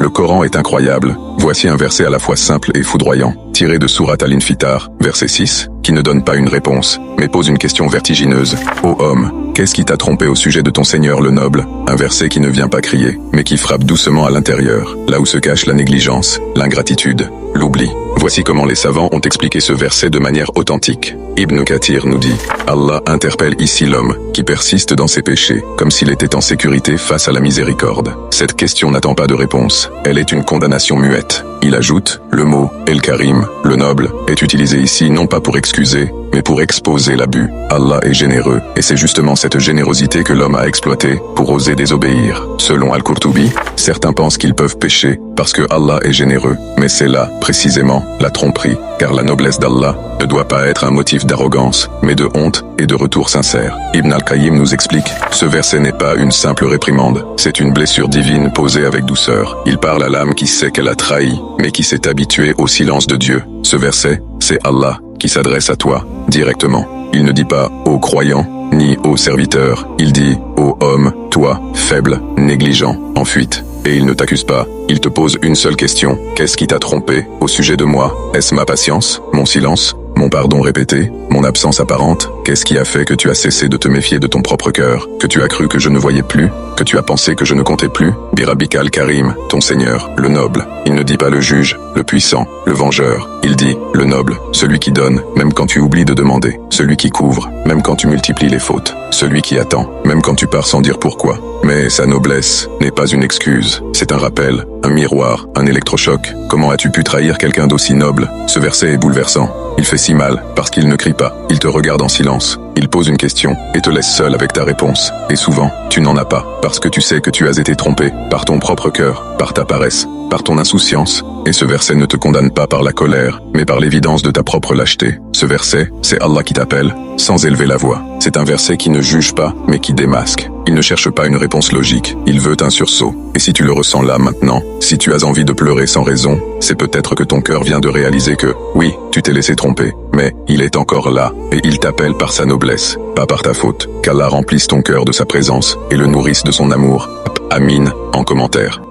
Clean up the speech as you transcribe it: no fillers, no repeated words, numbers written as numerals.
Le Coran est incroyable. Voici un verset à la fois simple et foudroyant, tiré de Surat Al-Infitar, verset 6, qui ne donne pas une réponse, mais pose une question vertigineuse. Ô homme, qu'est-ce qui t'a trompé au sujet de ton Seigneur le noble? Un verset qui ne vient pas crier, mais qui frappe doucement à l'intérieur, là où se cache la négligence, l'ingratitude, l'oubli. Voici comment les savants ont expliqué ce verset de manière authentique. Ibn Kathir nous dit, Allah interpelle ici l'homme, qui persiste dans ses péchés, comme s'il était en sécurité face à la miséricorde. Cette question n'attend pas de réponse, elle est une condamnation muette. Il ajoute, le mot « El-Karim », le noble, est utilisé ici non pas pour excuser, mais pour exposer l'abus. Allah est généreux, et c'est justement cette générosité que l'homme a exploitée pour oser désobéir. Selon Al-Qurtubi, certains pensent qu'ils peuvent pécher parce que Allah est généreux, mais c'est là, précisément, la tromperie, car la noblesse d'Allah ne doit pas être un motif d'arrogance, mais de honte et de retour sincère. Ibn al-Qayyim nous explique, ce verset n'est pas une simple réprimande, c'est une blessure divine posée avec douceur. Il parle à l'âme qui sait qu'elle a trahi, mais qui s'est habituée au silence de Dieu. Ce verset, c'est Allah qui s'adresse à toi, directement. Il ne dit pas « aux croyants », ni « aux serviteurs », il dit « ô homme, toi, faible, négligent, en fuite ». Et il ne t'accuse pas, il te pose une seule question. Qu'est-ce qui t'a trompé au sujet de moi? Est-ce ma patience, mon silence, mon pardon répété, mon absence apparente? Qu'est-ce qui a fait que tu as cessé de te méfier de ton propre cœur? Que tu as cru que je ne voyais plus? Que tu as pensé que je ne comptais plus? Birabika al-Karim, ton Seigneur, le noble. Il ne dit pas le juge, le puissant, le vengeur. Il dit le noble, celui qui donne, même quand tu oublies de demander. Celui qui couvre, même quand tu multiplies les fautes. Celui qui attend, même quand tu pars sans dire pourquoi. Mais sa noblesse n'est pas une excuse, c'est un rappel, un miroir, un électrochoc. Comment as-tu pu trahir quelqu'un d'aussi noble? Ce verset est bouleversant. Il fait si mal, parce qu'il ne crie pas, il te regarde en silence. Il pose une question, et te laisse seul avec ta réponse. Et souvent, tu n'en as pas, parce que tu sais que tu as été trompé, par ton propre cœur, par ta paresse, par ton insouciance. Et ce verset ne te condamne pas par la colère, mais par l'évidence de ta propre lâcheté. Ce verset, c'est Allah qui t'appelle, sans élever la voix. C'est un verset qui ne juge pas, mais qui démasque. Il ne cherche pas une réponse logique, il veut un sursaut. Et si tu le ressens là maintenant, si tu as envie de pleurer sans raison, c'est peut-être que ton cœur vient de réaliser que, oui, tu t'es laissé tromper, mais il est encore là, et il t'appelle par sa noblesse, pas par ta faute. Qu'Allah remplisse ton cœur de sa présence, et le nourrisse de son amour. Amin, en commentaire.